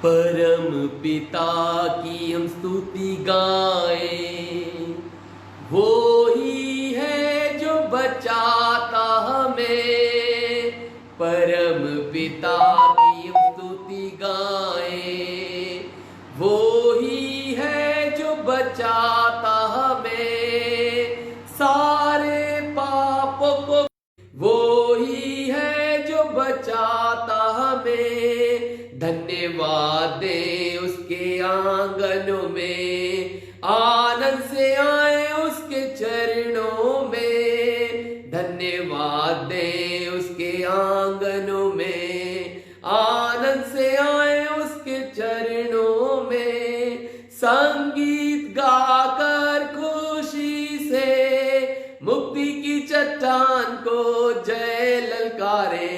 परम पिता की हम स्तुति गाएं, वो ही है जो बचाता हमें। परम पिता की हम स्तुति गाएं, वो ही है जो बचाता हमें सारे पापों को। वो ही है जो बचाता हमें। धन्यवाद दे उसके आंगनों में, आनंद से आए उसके चरणों में। धन्यवाद दे उसके आंगनों में, आनंद से आए उसके चरणों में। संगीत गाकर खुशी से मुक्ति की चट्टान को जय ललकारे।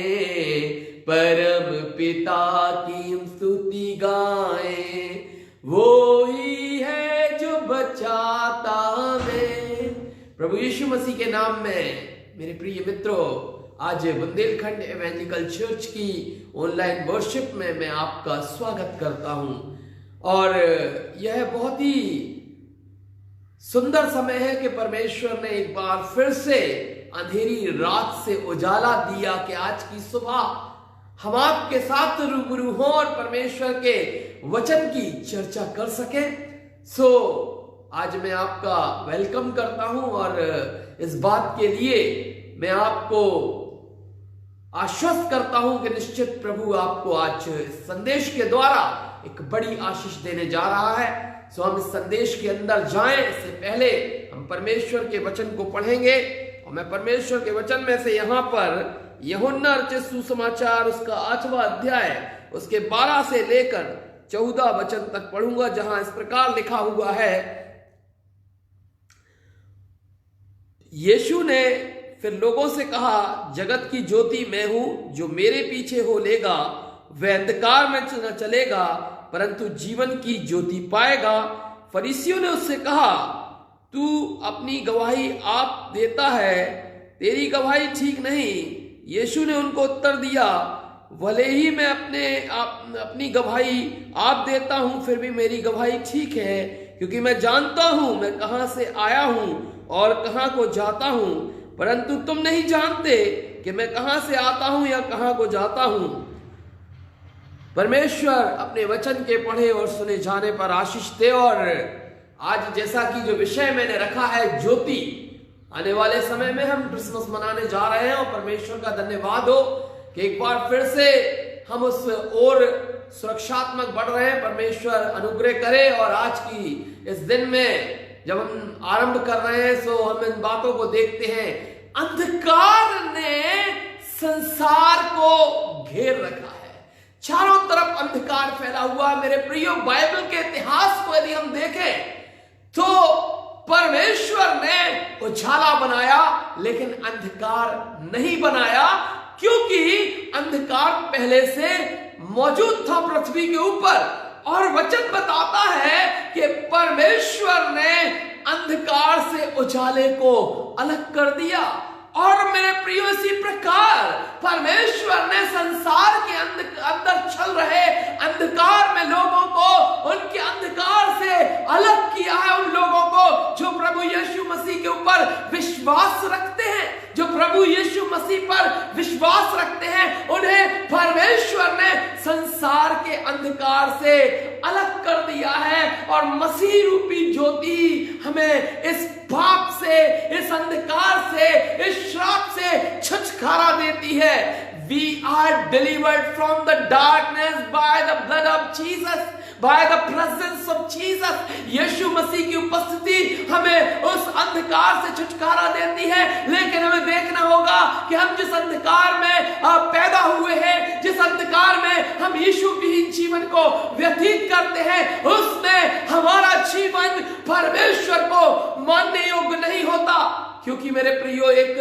परम पिता की हम स्तुति गाएं, वो ही है जो बचाता हमें। प्रभु यीशु मसीह के नाम में मेरे प्रिय मित्रों, आज बुंदेलखंड एवेंजेलिकल चर्च की ऑनलाइन वर्शिप में मैं आपका स्वागत करता हूं। और यह बहुत ही सुंदर समय है कि परमेश्वर ने एक बार फिर से अंधेरी रात से उजाला दिया कि आज की सुबह हम आपके साथ रूबरू हों और परमेश्वर के वचन की चर्चा कर सके। सो आज मैं आपका वेलकम करता हूं और इस बात के लिए मैं आपको आश्वस्त करता हूं कि निश्चित प्रभु आपको आज इस संदेश के द्वारा एक बड़ी आशीष देने जा रहा है। सो हम इस संदेश के अंदर जाएं, इससे पहले हम परमेश्वर के वचन को पढ़ेंगे। और मैं परमेश्वर के वचन में से यहां पर यूहन्ना रचित सुसमाचार उसका 8वां अध्याय उसके 12 से लेकर 14 वचन तक पढ़ूंगा, जहां इस प्रकार लिखा हुआ है। यीशु ने फिर लोगों से कहा, जगत की ज्योति मैं हूं, जो मेरे पीछे हो लेगा वह अंधकार में न चलेगा परंतु जीवन की ज्योति पाएगा। फरीसियों ने उससे कहा, तू अपनी गवाही आप देता है, तेरी गवाही ठीक नहीं। यीशु ने उनको उत्तर दिया, भले ही मैं अपनी गवाही आप देता हूं, फिर भी मेरी गवाही ठीक है, क्योंकि मैं जानता हूं मैं कहां से आया हूं और कहां को जाता हूं, परंतु तुम नहीं जानते कि मैं कहां से आता हूं या कहां को जाता हूं। परमेश्वर अपने वचन के पढ़े और सुने जाने पर आशीष दे। और आज जैसा कि जो विषय मैंने रखा है, ज्योति। आने वाले समय में हम क्रिसमस मनाने जा रहे हैं और परमेश्वर का धन्यवाद हो कि एक बार फिर से हम उस ओर सुरक्षात्मक बढ़ रहे हैं। परमेश्वर अनुग्रह करे। और आज की इस दिन में जब हम आरंभ कर रहे हैं, सो हम इन बातों को देखते हैं। अंधकार ने संसार को घेर रखा है, चारों तरफ अंधकार फैला हुआ है। मेरे प्रियो, बाइबल के इतिहास को यदि हम देखें तो परमेश्वर ने उजाला बनाया लेकिन अंधकार नहीं बनाया, क्योंकि अंधकार पहले से मौजूद था पृथ्वी के ऊपर। और वचन बताता है कि परमेश्वर ने अंधकार से उजाले को अलग कर दिया। और मेरे प्रियो, इसी प्रकार परमेश्वर ने संसार के अंदर चल रहे अंधकार में लोगों को उनके अंधकार से अलग किया है। उन लोगों को जो प्रभु यीशु मसीह के ऊपर विश्वास रखते हैं, जो प्रभु यीशु मसीह पर विश्वास रखते हैं, उन्हें परमेश्वर ने संसार के अंधकार से अलग कर दिया है। और मसीह रूपी ज्योति हमें इस पाप से, इस अंधकार से, इस श्राप से छुटकारा देती है। We are delivered from the darkness by the blood of Jesus, by the presence of Jesus. यीशु मसीह की उपस्थिति हमें उस अंधकार से छुटकारा देती है। लेकिन हमें देखना होगा कि हम जिस अंधकार में पैदा हुए हैं, जिस अंधकार में हम यीशु विहीन जीवन को व्यतीत करते हैं, उसमें हमारा जीवन परमेश्वर को मानने योग्य नहीं होता। क्योंकि मेरे प्रियो, एक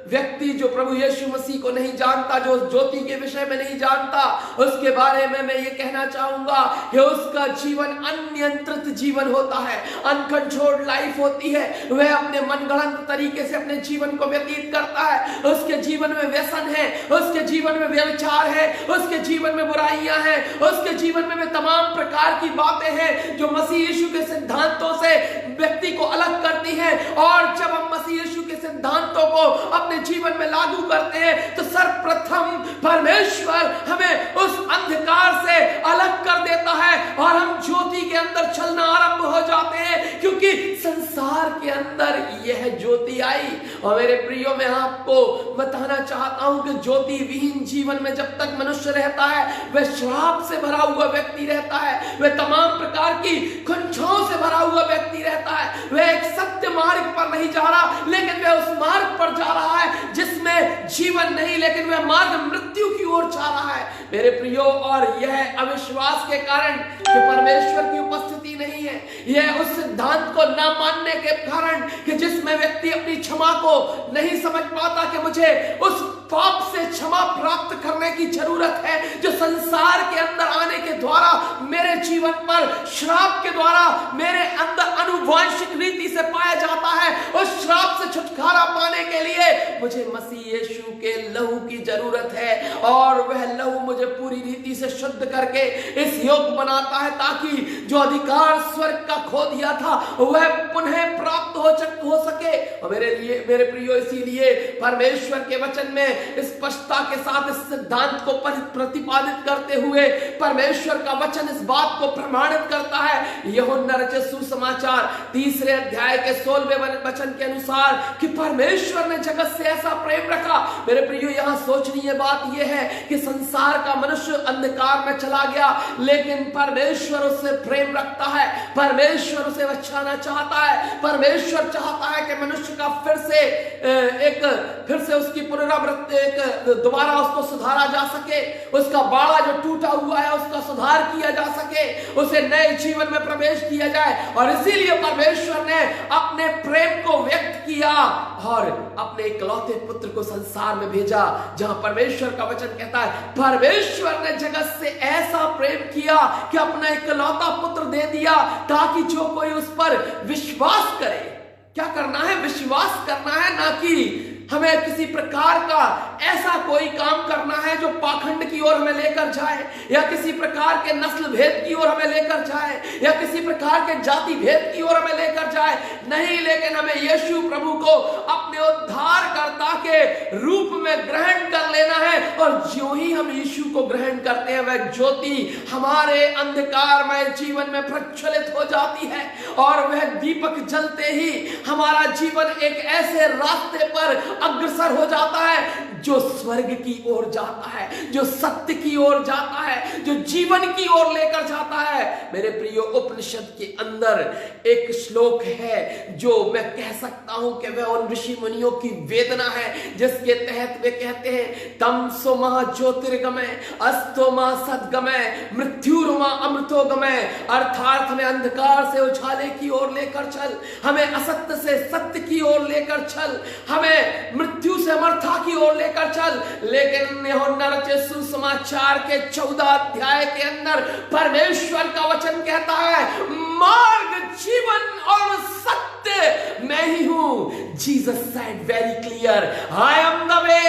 व्यक्ति जो प्रभु यीशु मसीह को नहीं जानता, जो उस ज्योति के विषय में नहीं जानता, उसके बारे में मैं ये कहना चाहूंगा कि उसका जीवन अनियंत्रित जीवन होता है, अनकंट्रोल्ड लाइफ होती है। वह अपने मनगढ़ंत तरीके से अपने जीवन को व्यतीत करता है। उसके जीवन में व्यसन है, उसके जीवन में व्यभिचार है, उसके जीवन में बुराइयां हैं, उसके जीवन में तमाम प्रकार की बातें हैं जो मसीह यीशु के सिद्धांतों से व्यक्ति को अलग करती हैं। और जब हम मसीह यीशु के सिद्धांतों को अपने जीवन में लागू करते हैं तो सर्वप्रथम परमेश्वर हमें उस अंधकार से अलग कर देता है और हम ज्योति के अंदर चलना आरंभ हो जाते हैं, क्योंकि संसार के अंदर यह ज्योति आई। और मेरे प्रियो, मैं आपको बताना चाहता हूं कि ज्योति विहीन जीवन में जब तक मनुष्य रहता है वह श्राप से भरा हुआ व्यक्ति रहता है, वह तमाम प्रकार की कुंठाओं से भरा हुआ व्यक्ति रहता है। वह एक सत्य मार्ग पर नहीं जा रहा, लेकिन वह उस मार्ग पर जा रहा है जिसमें जीवन नहीं, लेकिन वह मार्ग मृत्यु की ओर जा रहा है मेरे प्रियो। और यह अविश्वास के कारण कि परमेश्वर की उपस्थिति नहीं है, यह उस सिद्धांत को न मानने के कारण कि जिसमें व्यक्ति अपनी क्षमा को नहीं समझ पाता कि मुझे उस पाप से क्षमा प्राप्त करने की जरूरत है जो संसार के अंदर आने के द्वारा मेरे जीवन पर श्राप के द्वारा मेरे अंदर आनुवंशिक रीति से पाया जाता है। उस श्राप से छुटकारा पाने के लिए मुझे मसीह यीशु के लहू की जरूरत है, और वह लहू मुझे पूरी रीति से शुद्ध करके इस योग्य बनाता है ताकि जो अधिकार स्वर्ग का खो दिया था वह पुनः प्राप्त हो सके। और मेरे प्रियो, इसीलिए परमेश्वर के वचन में स्पष्टता के साथ इस सिद्धांत को प्रतिपादित करते हुए परमेश्वर का वचन इस बात को प्रमाणित करता है। यूहन्ना रचित सुसमाचार 3 अध्याय के 16वें वचन के अनुसार कि परमेश्वर ने जगत से ऐसा प्रेम रखा। मेरे प्रियो, यहां सोचनीय बात यह है कि संसार का मनुष्य अंधकार में चला गया, लेकिन परमेश्वर उससे प्रेम रखता है, परमेश्वर उसे बचाना चाहता है। परमेश्वर चाहता है कि मनुष्य का फिर से उसकी पुनरावृत्ति दोबारा उसको सुधारा जा सके, उसका बाड़ा जो टूटा हुआ है उसका सुधार किया जा सके, उसे नए जीवन में प्रवेश किया जाए। और इसीलिए परमेश्वर ने अपने प्रेम को व्यक्त किया और अपने इकलौते पुत्र को संसार में भेजा, जहां परमेश्वर का वचन कहता है परमेश्वर ने जगत से ऐसा प्रेम किया कि अपना इकलौता पुत्र दे दिया ताकि जो कोई उस पर विश्वास करे। क्या करना है? विश्वास करना है, ना कि हमें किसी प्रकार का ऐसा कोई काम करना है जो पाखंड की ओर हमें लेकर जाए, या किसी प्रकार के नस्ल भेद की ओर हमें लेकर जाए, या किसी प्रकार के जाति भेद की ओर हमें लेकर जाए। नहीं, लेकिन हमें यीशु प्रभु को अपने उद्धारकर्ता के रूप में ग्रहण कर लेना है। और ज्यों ही हम यीशु को ग्रहण करते हैं वह ज्योति हमारे अंधकारमय जीवन में प्रज्वलित हो जाती है, और वह दीपक जलते ही हमारा जीवन एक ऐसे रास्ते पर अग्रसर हो जाता है जो स्वर्ग की ओर जाता है, जो सत्य की ओर जाता है, जो जीवन की ओर लेकर जाता है। मेरे प्रियो, उपनिषद के अंदर एक श्लोक है जो मैं कह सकता हूं कि वह उन ऋषि मुनियों की वेदना है, जिसके तहत वे कहते हैं तमसो ज्योतिर्गमय अस्तो सद्गमय मृत्युरुमा अमृतोगमय। अर्थात हमें अंधकार से उजाले की ओर लेकर चल, हमें असत्य से सत्य की ओर लेकर चल, हमें मृत्यु से अमरता की ओर लेकर चल। लेकिन यूहन्ना रचित सुसमाचार के 14 अध्याय के अंदर परमेश्वर का वचन कहता है मार्ग, जीवन और सत्य मैं ही हूं। Jesus said very clear, I am the way,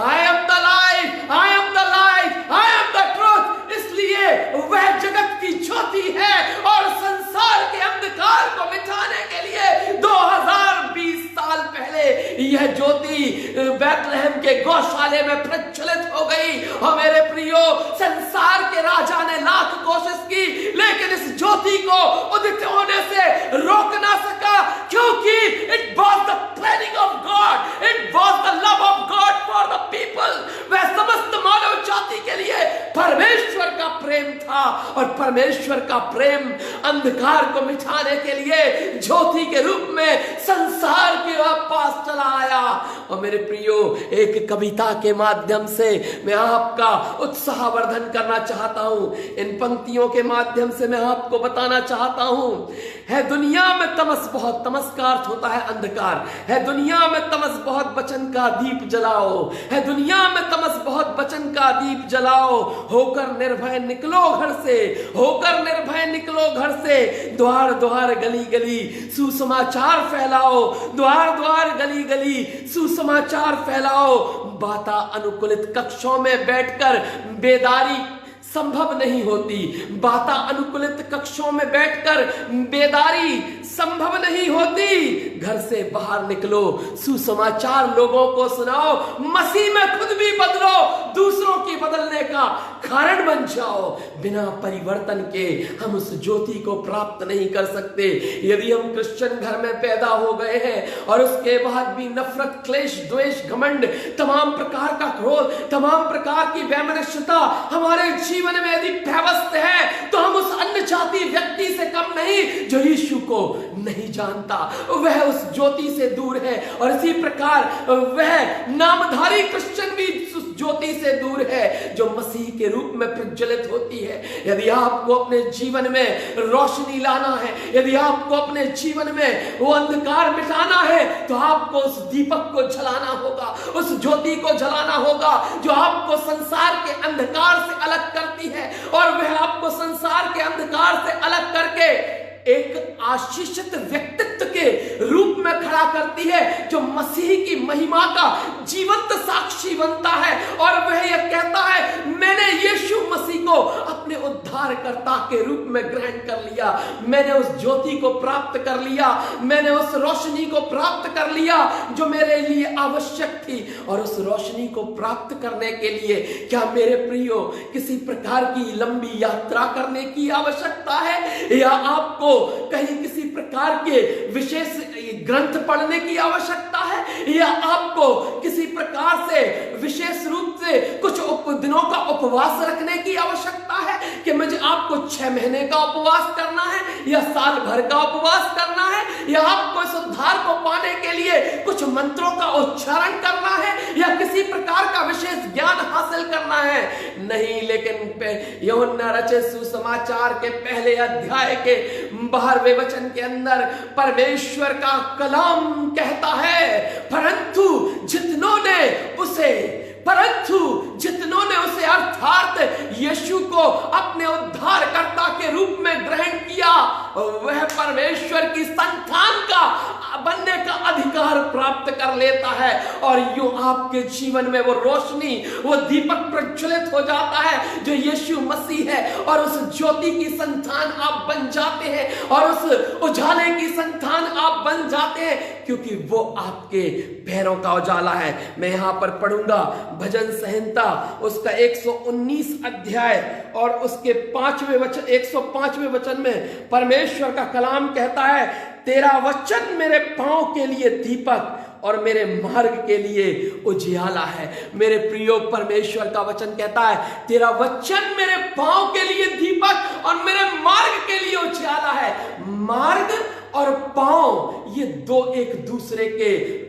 I am the life, I am the life, I am the truth. इसलिए वह जगत की ज्योति है और संसार के अंधकार को मिटाने के लिए 2020 साल पहले यह ज्योति बैतलहम के गौशाले में प्रज्वलित हो गई। और मेरे प्रियो, संसार के राजा ने लाख कोशिश की, लेकिन इस ज्योति को उदित होने से रोक ना सका, क्योंकि it was the planning of God, it was the love of God for the people. वह समस्त मानव जाति के लिए परमेश्वर का प्रेम था, और परमेश्वर का प्रेम अंधकार को मिटाने के लिए ज्योति के रूप में संसार के पास चला आया। और मेरे प्रियो, एक कविता के माध्यम से मैं आपका उत्साहवर्धन करना चाहता हूं। इन पंक्तियों के माध्यम से मैं आपको बताना चाहता हूं, है दुनिया में तमस बहुत, तमस का अर्थ होता है अंधकार। है दुनिया में तमस बहुत, बचन का दीप जलाओ। है दुनिया में तमस बहुत, बचन का दीप जलाओ। होकर निर्भय निकलो घर से, होकर निर्भय निकलो घर से। द्वार द्वार गली गली सुसमाचार फैलाओ, द्वार द्वार गली गली सुसमाचार फैलाओ। वातानुकूलित कक्षों में बैठकर बेदारी संभव नहीं होती। वातानुकूलित कक्षों में बैठकर बेदारी संभव नहीं होती। घर से बाहर निकलो, सुसमाचार लोगों को सुनाओ। मसीह में खुद भी बदलो, दूसरों की बदलने का कारण बन जाओ। बिना परिवर्तन के हम उस ज्योति को प्राप्त नहीं कर सकते। यदि हम क्रिश्चियन घर में पैदा हो गए हैं और उसके बाद भी नफरत, क्लेश, द्वेष, घमंड, तमाम प्रकार का क्रोध, तमाम प्रकार की वैमनस्यता हमारे जीवन में यदि प्रवस्त है, तो हम उस अन्य जाति व्यक्ति से कम नहीं जो यीशु को नहीं जानता। वह उस ज्योति से दूर है और इसी प्रकार वह नामधारी क्रिश्चियन भी उस ज्योति से दूर है जो मसीह के रूप में प्रज्वलित होती है। यदि आपको अपने जीवन में रोशनी लाना है, यदि आपको अपने जीवन में वो अंधकार मिटाना है, तो आपको उस दीपक को जलाना होगा, उस ज्योति को जलाना होगा जो आपको संसार के अंधकार से अलग करती है और वह आपको संसार के अंधकार से अलग करके एक आशीषित व्यक्तित्व के रूप में खड़ा करती है जो मसीह की महिमा का जीवंत साक्षी बनता है। और वह यह कहता है, मैंने यीशु मसीह को अपने उद्धारकर्ता के रूप में ग्रहण कर लिया, मैंने उस ज्योति को प्राप्त कर लिया, मैंने उस रोशनी को प्राप्त कर लिया जो मेरे लिए आवश्यक थी। और उस रोशनी को प्राप्त करने के लिए क्या मेरे प्रियो किसी प्रकार की लंबी यात्रा करने की आवश्यकता है, या आपको कहीं किसी प्रकार के विशेष ग्रंथ पढ़ने की आवश्यकता है, या आपको किसी प्रकार से विशेष रूप से कुछ दिनों का उपवास रखने की आवश्यकता है कि मुझे आपको 6 महीने का उपवास करना है या साल भर का उपवास करना है, या आपको इस उद्धार को पाने के लिए कुछ मंत्रों का उच्चारण करना है या किसी प्रकार का विशेष ज्ञान हासिल करना है? नहीं, लेकिन यूहन्ना रचित सुसमाचार के पहले अध्याय के 12वें वचन के अंदर परमेश्वर का कलाम कहता है, परंतु जितनों ने उसे अर्थात यीशु को अपने उद्धारकर्ता के रूप में ग्रहण किया, वह परमेश्वर की संतान का बनने का अधिकार प्राप्त कर लेता है। और यूं आपके जीवन में वो रोशनी, वो दीपक प्रज्वलित हो जाता है जो यीशु मसीह है, और उस ज्योति की संतान आप बन जाते हैं और उस उजाले की संतान आप बन जाते हैं, क्योंकि वो आपके पैरों का उजाला है। मैं यहां पर पढ़ूंगा भजन संहिता उसका 119 अध्याय और उसके 105वें वचन में परमेश्वर का कलाम कहता है, तेरा वचन मेरे पांव के लिए दीपक और मेरे मार्ग के लिए उजियाला है। मेरे प्रियो, परमेश्वर का वचन कहता है, तेरा वचन मेरे पांव के लिए दीपक और मेरे मार्ग के लिए उजियाला है। मार्ग और पांव ये दो एक दूसरे के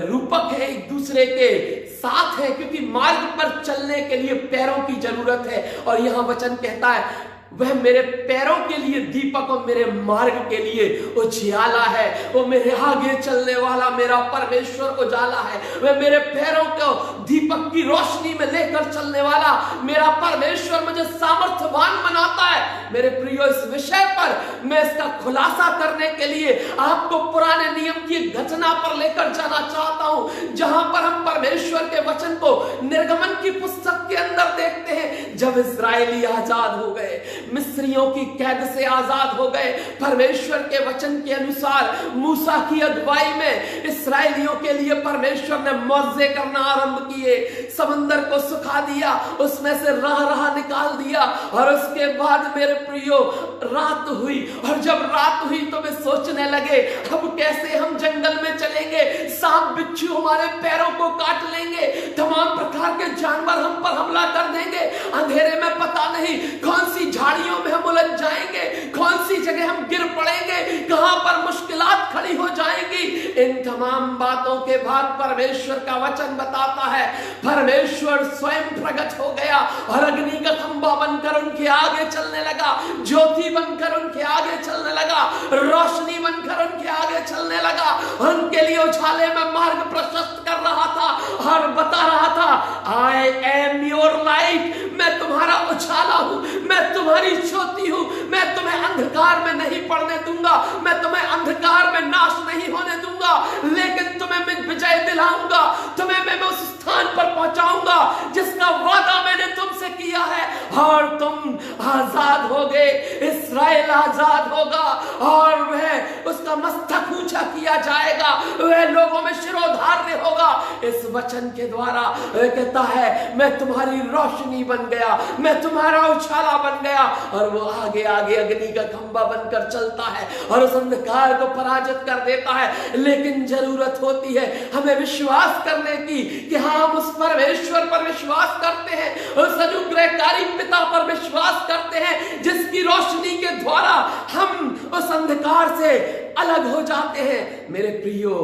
रूपक है, एक दूसरे के साथ है, क्योंकि मार्ग पर चलने के लिए पैरों की जरूरत है। और यहां वचन कहता है, वह मेरे पैरों के लिए दीपक और मेरे मार्ग के लिए उजियाला है। वो मेरे आगे चलने वाला मेरा परमेश्वर उजाला है। वह मेरे पैरों को दीपक की रोशनी में लेकर चलने वाला मेरा परमेश्वर मुझे सामर्थ्यवान बनाता है। मेरे प्रियो, इस विषय पर मैं इसका खुलासा करने के लिए आपको पुराने नियम की घटना पर लेकर जाना चाहता हूं, जहां पर हम परमेश्वर के वचन को निर्गमन की पुस्तक के अंदर देखते हैं। जब इस्राएली आजाद हो गए, मिस्रियों की कैद से आजाद हो गए, परमेश्वर के वचन के अनुसार मूसा की अगुवाई में इस्राएलियों के लिए परमेश्वर ने मौजे करना आरंभ किए। समंदर को सुखा दिया, उसमें से राह निकाल दिया, और उसके बाद मेरे प्रियो रात हुई। और जब रात हुई तो वे सोचने लगे, अब कैसे हम जंगल में चलेंगे, सांप बिच्छू हमारे पैरों को काट लेंगे, तमाम प्रकार के जानवर हम पर हमला कर देंगे, अंधेरे में पता नहीं कौन सी झाड़ियों में हम उलझ जाएंगे, कौन सी जगह हम गिर पड़ेंगे, कहां पर मुश्किलात खड़ी हो जाएंगी। इन तमाम बातों के बाद परमेश्वर का वचन बताता है, परमेश्वर स्वयं प्रकट हो गया और अग्नि का खंभा बनकर उनके आगे चलने लगा, ज्योति बनकर उनके आगे चलने लगा, रोशनी बनकर उनके आगे चलने लगा, उनके लिए उछाले में मार्ग प्रशस्त कर रहा था और बता रहा था, आई एम योर लाइट, मैं तुम्हारा उछाला हूं, मैं तुम्हारी ज्योति हूं, मैं तुम्हें अंधकार में नहीं पड़ने दूंगा, मैं तुम्हें अंधकार में नाश नहीं होने दूंगा, लेकिन तुम्हें मैं विजय दिलाऊंगा, तुम्हें मैं उस स्थान पर पहुंचाऊंगा जिसका वादा मैंने तुमसे किया है, और तुम आजाद होगे, इस्राएल आजाद होगा और वह उसका मस्तक ऊंचा किया जाएगा, वह लोगों में शिरोधार्य होगा। इस वचन के द्वारा वह कहता है, मैं तुम्हारी रोशनी बन गया, मैं तुम्हारा उछाला बन गया, और वो आगे आगे अग्नि का खंभा बनकर चलता है और उस अंधकार को पराजित कर देता है। लेकिन जरूरत होती है हमें विश्वास करने की कि हम उस परमेश्वर पर विश्वास करते हैं, उस अनुग्रहकारी पिता पर विश्वास करते हैं जिसकी रोशनी के द्वारा हम उस अंधकार से अलग हो जाते हैं। मेरे प्रियो,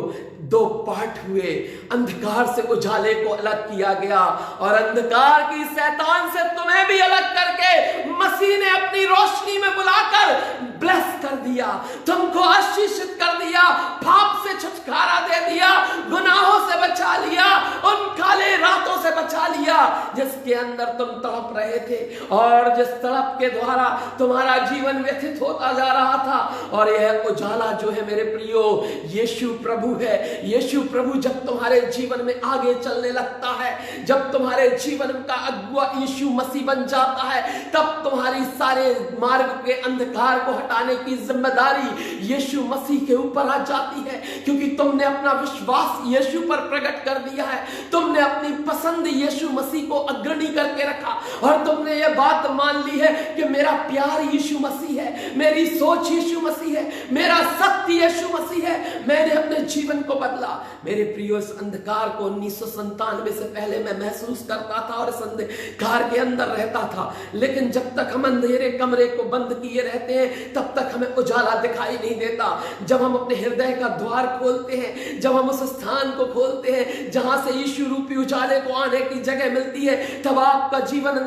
दो पार्ट हुए, अंधकार से उजाले को अलग किया गया और अंधकार की शैतान से तुम्हें भी अलग करके मसीह ने अपनी रोशनी में बुलाकर ब्लेस कर दिया, तुमको आशीषित कर दिया, पाप से छुटकारा दे दिया, गुनाहों से बचा लिया, उन काले रातों से बचा लिया जिसके अंदर तुम तड़प रहे थे और जिस तड़प के द्वारा तुम्हारा जीवन व्यथित होता जा रहा था। और यह उजाला जो है मेरे प्रियो, यीशु प्रभु है। यीशु प्रभु जब तुम्हारे जीवन में आगे चलने लगता है, जब तुम्हारे जीवन का अगुआ यीशु मसीह बन जाता है, तब तुम्हारी सारे मार्ग के अंधकार को हटाने की जिम्मेदारी यीशु मसीह के ऊपर आ जाती है, क्योंकि तुमने अपना विश्वास यीशु पर प्रकट कर दिया है, तुमने अपनी पसंद यीशु मसीह को अग्रणी करके रखा और तुमने ये बात मान ली है कि मेरा प्यार यीशु मसीह है, मेरी सोच यीशु मसीह है, मेरा सत्य यीशु मसीह है, मैंने अपने जीवन को बदला। मेरे प्रियो, इस अंधकार को 1997 से पहले मैं महसूस करता था और इस अंधकार के अंदर रहता था, लेकिन जब तक हम अंधेरे कमरे को बंद किए रहते हैं तब तक हमें उजाला दिखाई नहीं देता। जब हम अपने हृदय का द्वार खोलते हैं, जब हम उस स्थान को खोलते हैं जहां से यीशु रूपी उजाले को आने की जगह मिलती है, तब आपका जीवन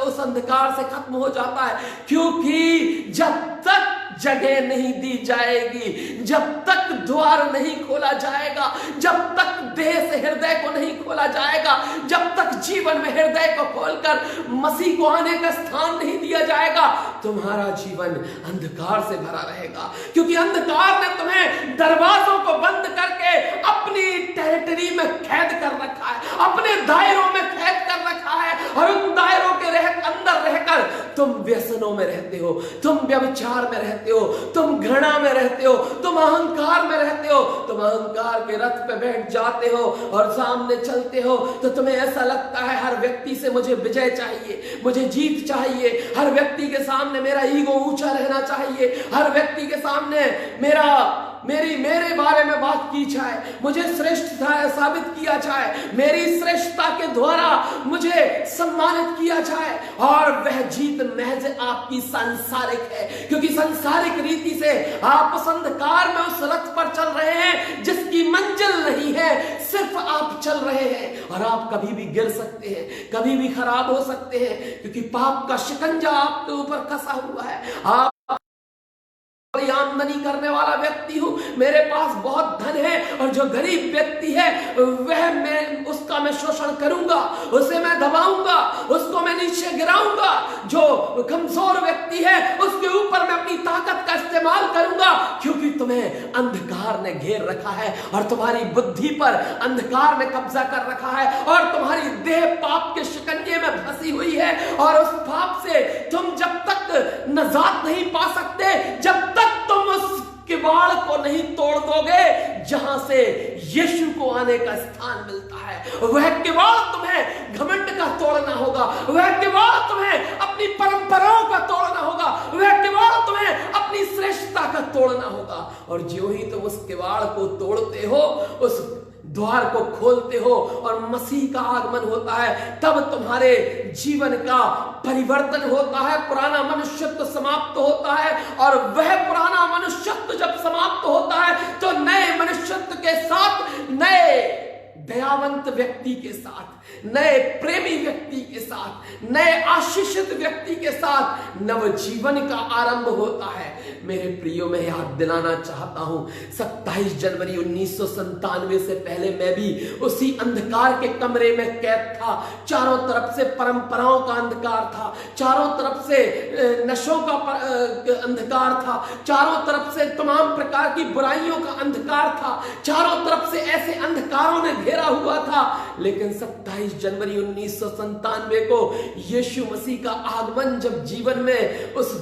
उस अंधकार से खत्म हो जाता है, क्योंकि जब तक जगह नहीं दी जाएगी, जब तक द्वार नहीं खोला जाएगा, जब तक देह से हृदय को नहीं खोला जाएगा, जब तक जीवन में हृदय को खोलकर मसीह को आने का स्थान नहीं दिया जाएगा, तुम्हारा जीवन अंधकार से भरा रहेगा। क्योंकि अंधकार ने तुम्हें दरवाजों को बंद करके अपनी टेरिटरी में कैद कर रखा है, अपने दायरों में कैद कर रखा है, और उन दायरों के अंदर रहकर तुम व्यसनों में रहते हो, तुम व्यभिचार में रहते हो, तुम घृणा में रहते हो, तुम अहंकार में रहते हो, तुम अहंकार के रथ पे बैठ जाते हो और सामने चलते हो तो तुम्हें ऐसा लगता है हर व्यक्ति से मुझे विजय चाहिए, मुझे जीत चाहिए, हर व्यक्ति के सामने मेरा ईगो ऊंचा रहना चाहिए, हर व्यक्ति के सामने मेरे बारे में बात की जाए, मुझे श्रेष्ठ साबित किया जाए, मेरी श्रेष्ठता के द्वारा मुझे सम्मानित किया जाए। और वह जीत महज आपकी सांसारिक है, क्योंकि सांसारिक रीति से आप उस अंधकार में उस रथ पर चल रहे हैं जिसकी मंजिल नहीं है, सिर्फ आप चल रहे हैं और आप कभी भी गिर सकते हैं, कभी भी खराब हो सकते हैं, क्योंकि पाप का शिकंजा आपके ऊपर कसा हुआ है। आप आमदनी करने वाला व्यक्ति हूं, मेरे पास बहुत धन है, और जो गरीब व्यक्ति है वह उसका मैं शोषण करूंगा, उसे मैं दबाऊंगा, उसको मैं नीचे गिराऊंगा। जो कमजोर व्यक्ति है उसके ऊपर मैं अपनी ताकत का इस्तेमाल करूंगा, क्योंकि तुम्हें अंधकार ने घेर रखा है और तुम्हारी बुद्धि पर अंधकार ने कब्जा कर रखा है और तुम्हारी देह पाप के शिकंजे में फंसी हुई है। और उस पाप से तुम जब तक नजात नहीं पा सकते, जब तक तुम उस किवाड़ को नहीं तोड़ दोगे जहां से यीशु को आने का स्थान मिलता है। वह किवाड़ तुम्हें घमंड का तोड़ना होगा, वह किवाड़ तुम्हें अपनी परंपराओं का तोड़ना होगा, वह किवाड़ तुम्हें अपनी श्रेष्ठता का तोड़ना होगा। और जो ही तुम उस किवाड़ को तोड़ते हो, उस द्वार को खोलते हो और मसीह का आगमन होता है, तब तुम्हारे जीवन का परिवर्तन होता है। पुराना मनुष्यत्व समाप्त होता है और वह पुराना मनुष्यत्व जब समाप्त होता है तो नए मनुष्यत्व के साथ, नए दयावंत व्यक्ति के साथ, नए प्रेमी व्यक्ति के साथ, नए आशीषित व्यक्ति के साथ नवजीवन का आरंभ होता है। मेरे प्रियो, मैं याद दिलाना चाहता हूं 27 जनवरी 1997 से पहले मैं भी उसी अंधकार के कमरे में कैद था। चारों तरफ से परंपराओं का अंधकार था, चारों तरफ से नशों का अंधकार था, चारों तरफ से तमाम प्रकार की बुराइयों का अंधकार था, चारों तरफ से ऐसे अंधकारों ने घेरा हुआ था। लेकिन 27 जनवरी 1997 को यीशु मसीह का आगमन जब जीवन में उस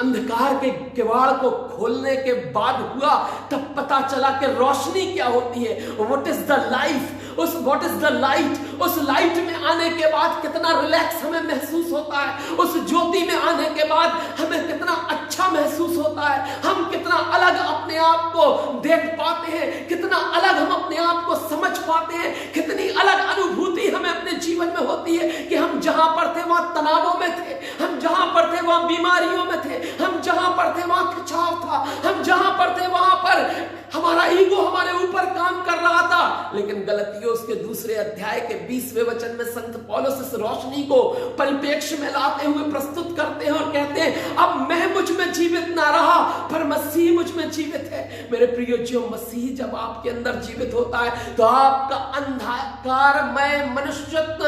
अंधकार के किवाड़ को खोलने के बाद हुआ, तब पता चला कि रोशनी क्या होती है। What is the life, what is the light. उस लाइट में आने के बाद कितना रिलैक्स हमें महसूस होता है, उस ज्योति में आने के बाद हमें कितना अच्छा महसूस होता है, हम कितना अलग अपने आप को देख पाते हैं, कितना अलग हम अपने आप को समझ पाते हैं, कितनी अलग अनुभूति हमें अपने जीवन में होती है कि हम जहां पर थे वहां तनावों में थे, हम जहां पर थे वहां बीमारियों में थे, हम जहां पर थे वहां खिंचाव था, हम जहां पर थे वहां पर हमारा ईगो हमारे ऊपर काम कर रहा था। लेकिन गलतियों उसके दूसरे अध्याय के 20वें वचन में संत पौलुस इस रोशनी को परिप्रेक्ष्य में लाते हुए प्रस्तुत करते हैं और कहते हैं, अब मैं मुझ में जीवित ना रहा पर मसीह मुझ में जीवित है। मेरे प्रियो, जो मसीह जब आपके अंदर जीवित होता है तो आपका अंधकारमय मनुष्यत्व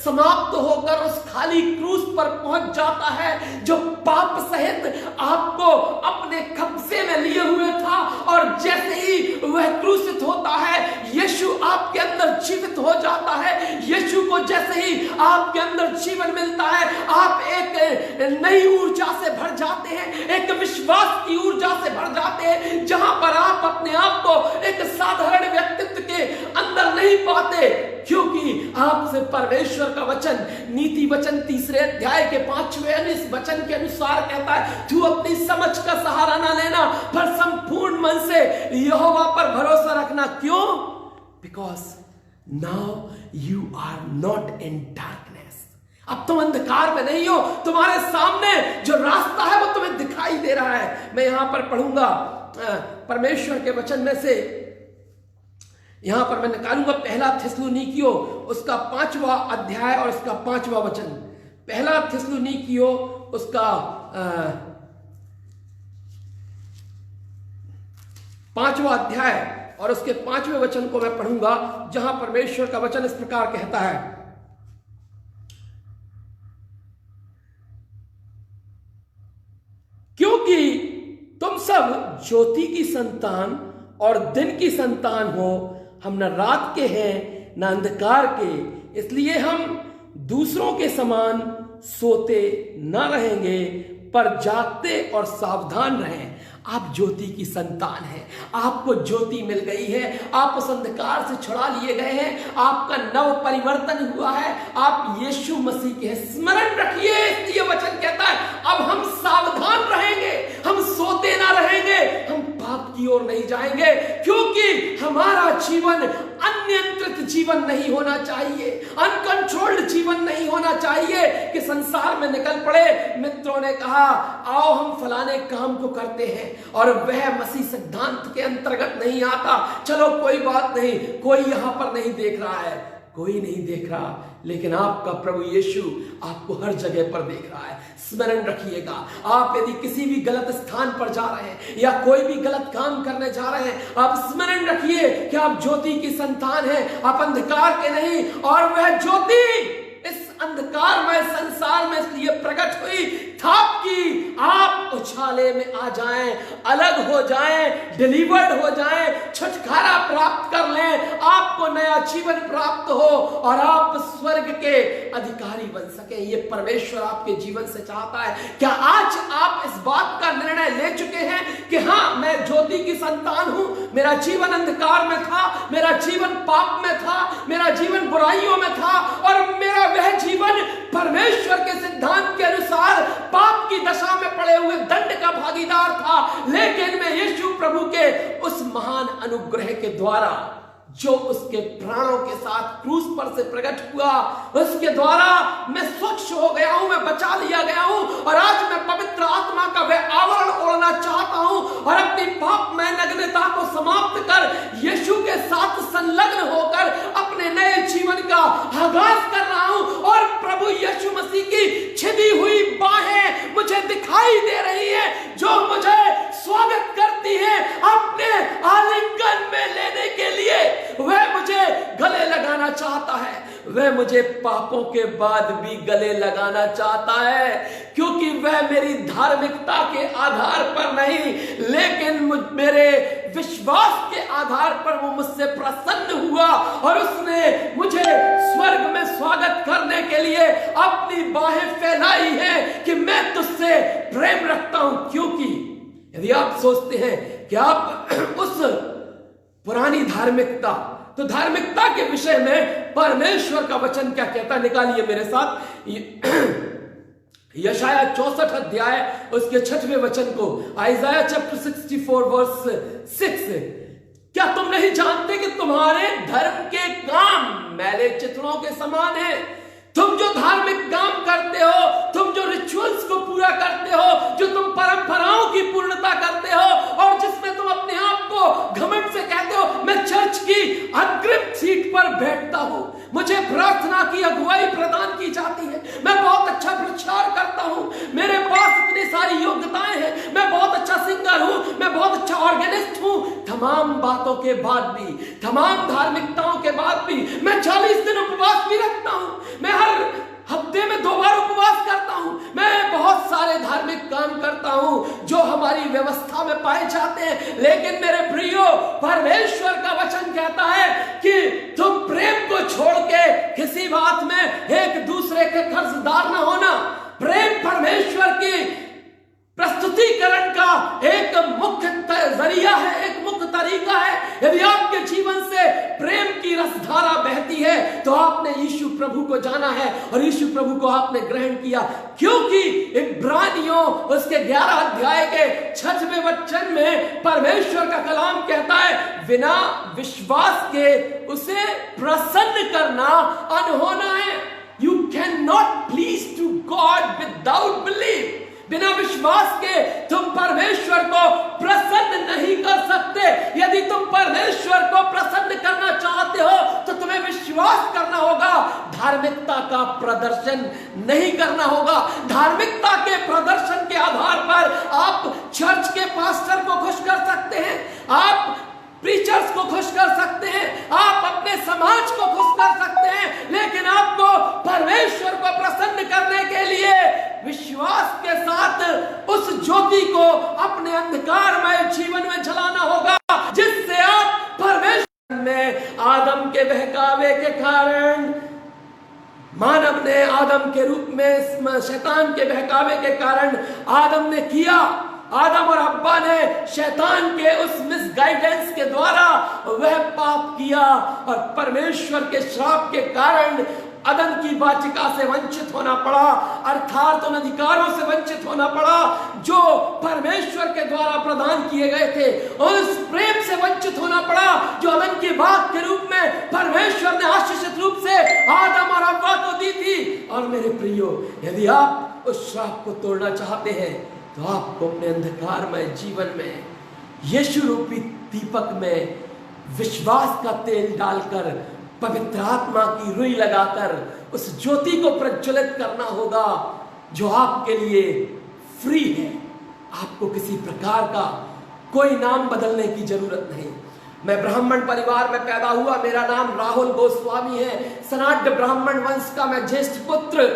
समाप्त होकर उस खाली क्रूस पर पहुंच जाता है जो पाप सहित आपको अपने कब्जे में लिए हुए था। और जैसे ही वह क्रूसित होता है, यीशु आपके अंदर जीवित हो जाता है। यीशु को जैसे ही आपके अंदर जीवन मिलता है, आप एक नई ऊर्जा से भर जाते हैं, एक विश्वास की ऊर्जा से भर जाते हैं, जहां पर आप अपने आप को एक साधारण व्यक्तित्व के अंदर नहीं पाते, क्योंकि आपसे परमेश्वर का वचन, नीति वचन 3 अध्याय के 5वें वचन के अनुसार कहता है, तू अपनी समझ का सहारा ना लेना पर संपूर्ण मन से यहोवा पर भरोसा रखना। क्यों? Because now you are not in darkness. अब तुम अंधकार में नहीं हो, तुम्हारे सामने जो रास्ता है वो तुम्हें दिखाई दे रहा है। मैं यहां पर पढ़ूंगा परमेश्वर के वचन में से, यहां पर मैं निकालूंगा 1 थिस्सलुनीकियों उसका 5वां अध्याय और उसका 5वां वचन। 1 थिस्सलुनीकियों उसका 5वां अध्याय और उसके 5वें वचन को मैं पढ़ूंगा, जहां परमेश्वर का वचन इस प्रकार कहता है, क्योंकि तुम सब ज्योति की संतान और दिन की संतान हो, हम न रात के हैं न अंधकार के, इसलिए हम दूसरों के समान सोते न रहेंगे पर जागते और सावधान रहें। आप ज्योति की संतान हैं, आपको ज्योति मिल गई है, आप उस अंधकार से छुड़ा लिए गए हैं, आपका नव परिवर्तन हुआ है, आप यीशु मसीह के स्मरण रखिए। इसलिए वचन कहता है अब हम सावधान रहेंगे, हम सोते ना रहेंगे, हम पाप की ओर नहीं जाएंगे, क्योंकि हमारा जीवन अनियंत्रित जीवन नहीं होना चाहिए, अनकंट्रोल्ड जीवन नहीं होना चाहिए कि संसार में निकल पड़े। मित्रों ने कहा आओ हम फलाने काम को करते हैं और वह मसीह सिद्धांत के अंतर्गत नहीं आता। चलो कोई बात नहीं, कोई यहां पर नहीं देख रहा है, कोई नहीं देख रहा, लेकिन आपका प्रभु यीशु आपको हर जगह पर देख रहा है। स्मरण रखिएगा, आप यदि किसी भी गलत स्थान पर जा रहे हैं या कोई भी गलत काम करने जा रहे हैं, आप स्मरण रखिए कि आप ज्योति की संतान हैं, आप अंधकार के नहीं। और वह ज्योति इस अंधकारमय संसार में इसलिए प्रकट हुई ताकि आप उछाले में आ जाएं, अलग हो जाएं, डिलीवर्ड हो जाएं, छुटकारा प्राप्त कर लें, आपको नया जीवन प्राप्त हो और आप स्वर्ग के अधिकारी बन सके। ये परमेश्वर आपके जीवन से चाहता है। क्या आज आप इस बात का निर्णय ले चुके हैं कि हाँ मैं ज्योति की संतान हूं, मेरा जीवन अंधकार में था, मेरा जीवन पाप में था, मेरा जीवन बुराइयों में था और मेरा वह जीवन परमेश्वर के सिद्धांत के अनुसार पाप की दशा में पड़े हुए दंड का भागीदार था, लेकिन मैं यीशु प्रभु के उस महान अनुग्रह के द्वारा जो उसके प्राणों के साथ क्रूस पर से प्रकट हुआ, उसके द्वारा मैं स्वच्छ हो गया हूं, मैं बचा लिया गया हूं और आज मैं पवित्र आत्मा का वह आवरण ओढ़ना चाहता हूं और अपनी पापमय नग्नता को समाप्त कर यीशु के साथ संलग्न होकर अपने नए जीवन का आगाज कर रहा हूं। और प्रभु यीशु मसीह की छिदी हुई बाहें मुझे दिखाई दे रही है, जो मुझे स्वागत करती है अपने आलिंगन में लेने के लिए। वह मुझे गले लगाना चाहता है, वह मुझे पापों के बाद भी गले लगाना चाहता है, क्योंकि वह मेरी धार्मिकता के आधार पर नहीं, लेकिन मेरे विश्वास के आधार पर वो मुझसे प्रसन्न हुआ और उसने मुझे स्वर्ग में स्वागत करने के लिए अपनी बाहें फैलाई है कि मैं तुझसे प्रेम रखता हूं। क्योंकि यदि आप सोचते हैं कि आप उस पुरानी धार्मिकता, तो धार्मिकता के विषय में परमेश्वर का वचन क्या कहता, निकालिए मेरे साथ यशाया 64 अध्याय उसके 6वें वचन को, आइज़ाया चैप्टर 64 वर्स 6। क्या तुम नहीं जानते कि तुम्हारे धर्म के काम मैले चित्रों के समान है? तुम जो धार्मिक काम करते हो, तुम जो रिचुअल्स को पूरा करते हो, जो तुम परंपराओं की पूर्णता करते हो और जिसमें तुम अपने आप को घमंड से कहते हो मैं चर्च की अग्रिम सीट पर बैठता हूं, मुझे प्रार्थना की अगुवाई प्रदान की जाती है, मैं बहुत अच्छा प्रचार करता हूं, मेरे पास इतनी सारी योग्यताएं हैं, मैं बहुत अच्छा सिंगर हूं, मैं बहुत अच्छा ऑर्गेनिस्ट हूं। तमाम बातों के बाद भी, तमाम धार्मिकताओं के बाद भी मैं 40 दिन उपवास भी रखता हूं, मैं हर हफ्ते में 2 बार उपवास करता हूं, मैं बहुत सारे धार्मिक काम करता हूं जो हमारी व्यवस्था में पाए जाते हैं। लेकिन मेरे प्रियो, परमेश्वर का वचन कहता है कि तुम प्रेम को छोड़ के किसी बात में एक दूसरे के कर्जदार ना होना। प्रेम परमेश्वर की प्रस्तुतिकरण का एक मुख्य जरिया है, एक मुख्य तरीका है। यदि आपके जीवन से प्रेम की रसधारा बहती है तो आपने यीशु प्रभु को जाना है और यीशु प्रभु को आपने ग्रहण किया, क्योंकि इब्रानियों उसके 11 अध्याय के 6वें वचन में परमेश्वर का कलाम कहता है, बिना विश्वास के उसे प्रसन्न करना अनहोना है। You can not please to God without believe. बिना विश्वास के तुम परमेश्वर को प्रसन्न नहीं कर सकते। यदि तुम परमेश्वर को प्रसन्न करना चाहते हो तो तुम्हें विश्वास करना होगा, धार्मिकता का प्रदर्शन नहीं करना होगा। धार्मिकता के प्रदर्शन के आधार पर आप चर्च के पास्टर को खुश कर सकते हैं, आप प्रीचर्स को खुश कर सकते हैं, आप अपने समाज को खुश कर सकते हैं, लेकिन आपको परमेश्वर को प्रसन्न करने के लिए विश्वास के साथ उस ज्योति को अपने अंधकारमय जीवन में जलाना होगा, जिससे आप परमेश्वर में आदम के बहकावे के कारण, मानव ने आदम के रूप में शैतान के बहकावे के कारण आदम ने किया, आदम और हव्वा ने शैतान के उस मिसगाइडेंस के द्वारा वह पाप किया और परमेश्वर के श्राप के कारण अदन की वाचिका से वंचित होना पड़ा, अर्थात उन अधिकारों से वंचित होना पड़ा जो परमेश्वर के द्वारा प्रदान किए गए थे, और उस प्रेम से वंचित होना पड़ा जो अदन की बात के रूप में परमेश्वर ने आशीषित रूप से आदम और हव्वा को दी थी। और मेरे प्रियो, यदि आप उस श्राप को तोड़ना चाहते हैं तो आपको अपने अंधकारमय जीवन में यीशु रूपी दीपक में विश्वास का तेल डालकर, पवित्र आत्मा की रुई लगाकर उस ज्योति को प्रज्वलित करना होगा जो आपके लिए फ्री है। आपको किसी प्रकार का कोई नाम बदलने की जरूरत नहीं। मैं ब्राह्मण परिवार में पैदा हुआ, मेरा नाम राहुल गोस्वामी है, सनाट्य ब्राह्मण वंश का मैं ज्येष्ठ पुत्र।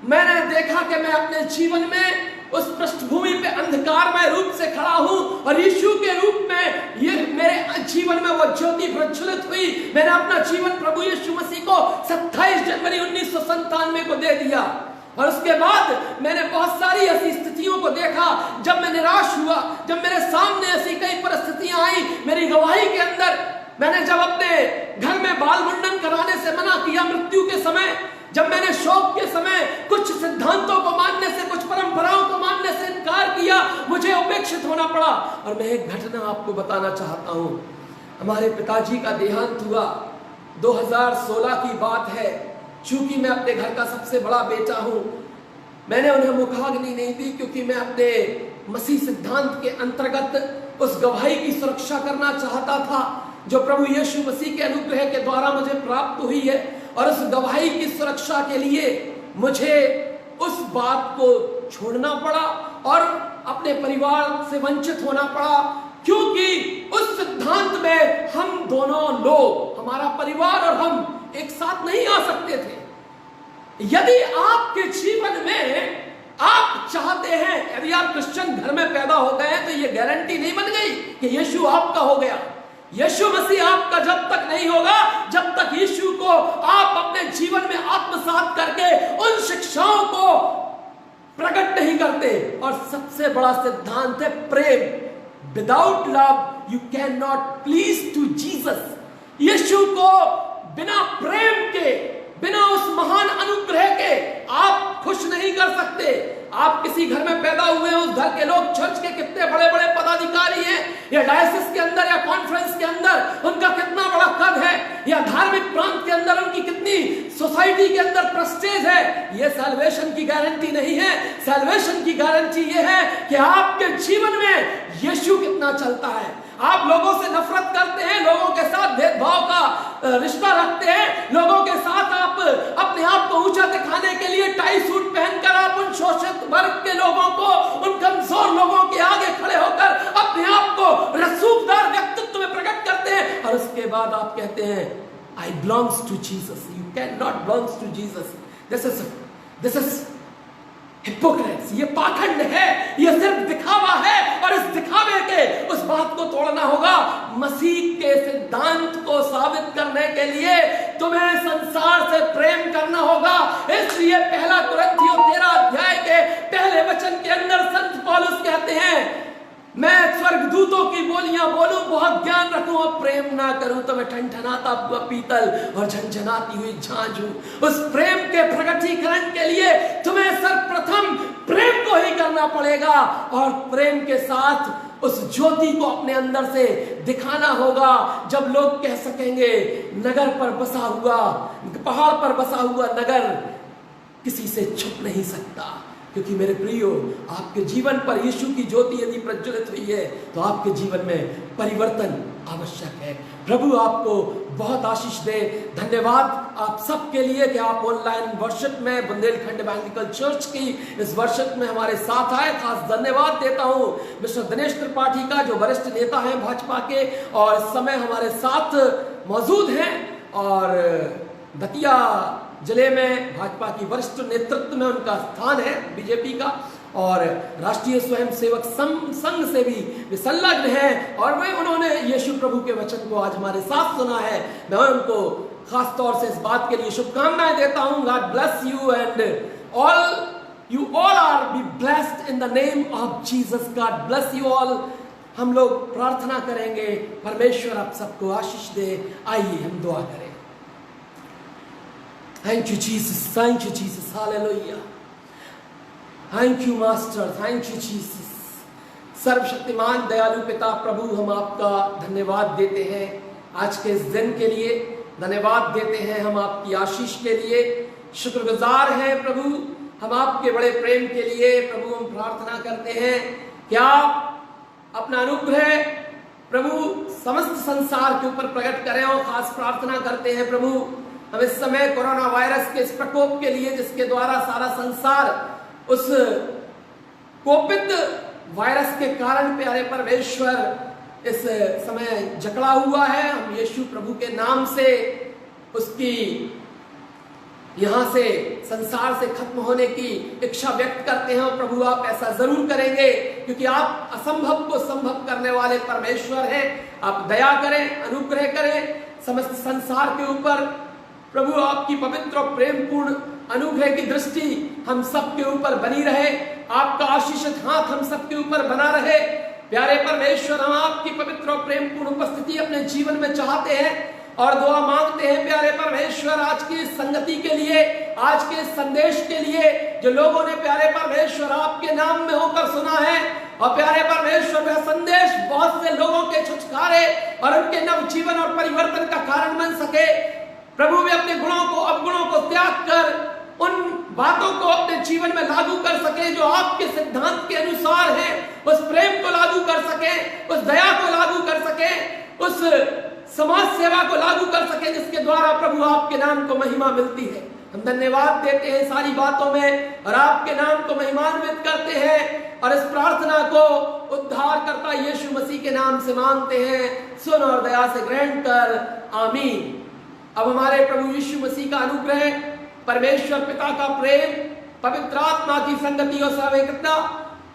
मैंने देखा कि मैं अपने जीवन में उस पृष्ठभूमि पे अंधकारमय रूप से खड़ा हूं और यीशु के रूप में ये मेरे जीवन में वो ज्योति प्रज्वलित हुई। मैंने अपना जीवन प्रभु यीशु मसीह को 27 जनवरी 1997 को दे दिया और उसके बाद मैंने बहुत सारी ऐसी स्थितियों को देखा जब मैं निराश हुआ, जब मेरे सामने ऐसी कई परिस्थितियां आई मेरी गवाही के अंदर। मैंने जब अपने घर में बाल मुंडन कराने से मना किया मृत्यु के समय, जब मैंने शौक के समय कुछ सिद्धांतों को मानने से, कुछ परंपराओं को मानने से इनकार किया, मुझे उपेक्षित होना पड़ा। और मैं एक घटना आपको बताना चाहता हूं। हमारे पिताजी का देहांत हुआ, 2016 की बात है। चूंकि मैं अपने घर का सबसे बड़ा बेटा हूं, मैंने उन्हें मुखाग्नि नहीं दी, क्योंकि मैं अपने मसीह सिद्धांत के अंतर्गत उस गवाही की सुरक्षा करना चाहता था जो प्रभु यीशु मसीह के अनुग्रह के द्वारा मुझे प्राप्त हुई है। और उस गवाही की सुरक्षा के लिए मुझे उस बात को छोड़ना पड़ा और अपने परिवार से वंचित होना पड़ा, क्योंकि उस सिद्धांत में हम दोनों लोग, हमारा परिवार और हम एक साथ नहीं आ सकते थे। यदि आपके जीवन में आप चाहते हैं, यदि आप क्रिश्चियन घर में पैदा हो गए हैं, तो यह गारंटी नहीं बन गई कि यीशु आपका हो गया। यीशु मसीह आपका जब तक नहीं होगा, जब तक यीशु को आप अपने जीवन में आत्मसात करके उन शिक्षाओं को प्रकट नहीं करते। और सबसे बड़ा सिद्धांत है प्रेम। Without love you can not please to Jesus. यीशु को बिना प्रेम के, बिना उस महान अनुग्रह के आप खुश नहीं कर सकते। आप किसी घर में पैदा हुए हैं, उस घर के लोग चर्च के कितने बड़े बड़े पदाधिकारी हैं, या डायसिस के अंदर या कॉन्फ्रेंस के अंदर उनका कितना बड़ा कद है, या धार्मिक प्रांत के अंदर उनकी कितनी सोसाइटी के अंदर प्रेस्टीज है, यह सैल्वेशन की गारंटी नहीं है। सैल्वेशन की गारंटी यह है कि आपके जीवन में यीशु कितना चलता है। आप लोगों से नफरत करते हैं, लोगों के साथ भेदभाव का रिश्ता रखते हैं, लोगों के साथ आप अपने आप को ऊंचा दिखाने के लिए टाई सूट पहनकर आप उन शोषित वर्ग के लोगों को, उन कमजोर लोगों के आगे खड़े होकर अपने आप को रसूखदार व्यक्तित्व में प्रकट करते हैं, और उसके बाद आप कहते हैं I belongs to Jesus. You can not belongs to Jesus. This is hypocrites. ये पाखंड है, ये सिर्फ दिखावा है, और इस दिखावे के उस बात को तोड़ना होगा। मसीह के सिद्धांत को साबित करने के लिए तुम्हें संसार से प्रेम करना होगा। इसलिए पहला कुरिन्थियों 13 अध्याय के पहले वचन के अंदर संत पौलुस कहते हैं, मैं स्वर्गदूतों की बोलियां बोलूं, बहुत ज्ञान रखूं और प्रेम ना करूं तो मैं ठनठनाता हुआ पीतल और झनझनाती हुई झांझ हूं। उस प्रेम के प्रकटीकरण के लिए तुम्हें सर्वप्रथम प्रेम को ही करना पड़ेगा, और प्रेम के साथ उस ज्योति को अपने अंदर से दिखाना होगा। जब लोग कह सकेंगे नगर पर बसा हुआ, पहाड़ पर बसा हुआ नगर किसी से छुप नहीं सकता, क्योंकि मेरे प्रियो, आपके जीवन पर यीशु की ज्योति यदि प्रज्वलित हुई है तो आपके जीवन में परिवर्तन आवश्यक है। प्रभु आपको बहुत आशीष दे। धन्यवाद आप सबके लिए कि आप ऑनलाइन वर्शिप में बुंदेलखंड इवेंजेलिकल चर्च की इस वर्शिप में हमारे साथ आए। खास धन्यवाद देता हूं मिस्टर दिनेश त्रिपाठी का, जो वरिष्ठ नेता हैं भाजपा के, और इस समय हमारे साथ मौजूद हैं, और दतिया जिले में भाजपा की वरिष्ठ नेतृत्व में उनका स्थान है, बीजेपी का, और राष्ट्रीय स्वयं सेवक संघ से भी वे संलग्न हैं, और वे उन्होंने यीशु प्रभु के वचन को आज हमारे साथ सुना है। मैं उनको खास तौर से इस बात के लिए शुभकामनाएं देता हूं। God bless you and you all are be blessed in the name of Jesus. God bless you all. हम लोग प्रार्थना करेंगे, परमेश्वर आप सबको आशीष दे। आइए हम दुआ करें। Thank you Jesus, thank you Jesus, hallelujah. Thank you Master, thank you Jesus. सर्वशक्तिमान दयालु पिता प्रभु, हम आपका धन्यवाद देते हैं आज के इस दिन के लिए, धन्यवाद देते हैं हम आपकी आशीष के लिए, शुक्रगुजार हैं प्रभु हम आपके बड़े प्रेम के लिए। प्रभु हम प्रार्थना करते हैं कि आप अपना अनुग्रह प्रभु समस्त संसार के ऊपर प्रकट करें, और खास प्रार्थना करते हैं प्रभु हम इस समय कोरोना वायरस के इस प्रकोप के लिए, जिसके द्वारा सारा संसार उस कोपित वायरस के कारण प्यारे परमेश्वर इस समय जकड़ा हुआ है। हम यीशु प्रभु के नाम से उसकी यहां से संसार से खत्म होने की इच्छा व्यक्त करते हैं। और प्रभु आप ऐसा जरूर करेंगे, क्योंकि आप असंभव को संभव करने वाले परमेश्वर हैं। आप दया करें, अनुग्रह करें समस्त संसार के ऊपर। प्रभु आपकी पवित्र और प्रेमपूर्ण अनुग्रह की दृष्टि हम सब के ऊपर बनी रहे, आपका आशीषित हाथ हम सब के ऊपर बना रहे। प्यारे परमेश्वर, हम आपकी पवित्र और प्रेमपूर्ण उपस्थिति अपने जीवन में चाहते हैं और दुआ मांगते हैं प्यारे परमेश्वर आज की संगति के लिए, आज के संदेश के लिए, जो लोगों ने प्यारे परमेश्वर आपके नाम में होकर सुना है। और प्यारे परमेश्वर का संदेश बहुत से लोगों के छुटकारे और उनके नव जीवन और परिवर्तन का कारण बन सके। प्रभु वे अपने गुणों को, अवगुणों को त्याग कर उन बातों को अपने जीवन में लागू कर सके जो आपके सिद्धांत के अनुसार है। उस प्रेम को लागू कर सके, उस दया को लागू कर सके, उस समाज सेवा को लागू कर सके जिसके द्वारा प्रभु आपके नाम को महिमा मिलती है। हम धन्यवाद देते हैं सारी बातों में और आपके नाम को महिमान्वित करते हैं और इस प्रार्थना को उद्धारकर्ता यीशु मसीह के नाम से मांगते हैं। सुन और दया से ग्रहण कर, आमीन। अब हमारे प्रभु यीशु मसीह का अनुग्रह, परमेश्वर पिता का प्रेम, पवित्र आत्मा की संगति और सहभागिता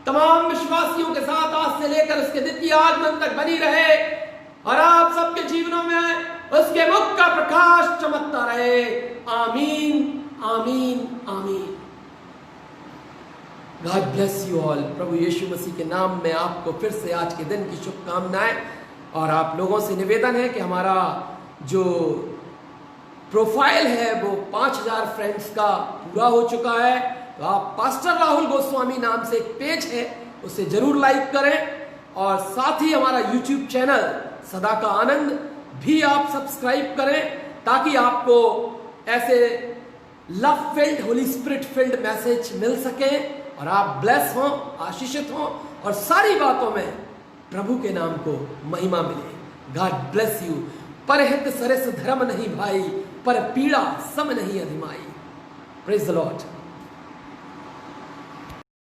तमाम विश्वासियों के साथ आज से लेकर उसके द्वितीय आगमन तक बनी रहे और आप सबके जीवनों में उसके मुख का प्रकाश चमकता रहे। आमीन, आमीन, आमीन। God bless you all. प्रभु यीशु मसीह के नाम में आपको फिर से आज के दिन की शुभकामनाएं। और आप लोगों से निवेदन है कि हमारा जो प्रोफाइल है वो 5000 फ्रेंड्स का पूरा हो चुका है। तो आप पास्टर राहुल गोस्वामी नाम से एक पेज है, उसे जरूर लाइक करें और साथ ही हमारा यूट्यूब चैनल सदा का आनंद भी आप सब्सक्राइब करें ताकि आपको ऐसे love filled, holy spirit filled message मिल सके और आप ब्लेस हों, आशीषित हों और सारी बातों में प्रभु के नाम को महिमा मिले। God bless you. परहित सरस धर्म नहीं भाई, पर पीड़ा सम नहीं अधिमाई। Praise the Lord.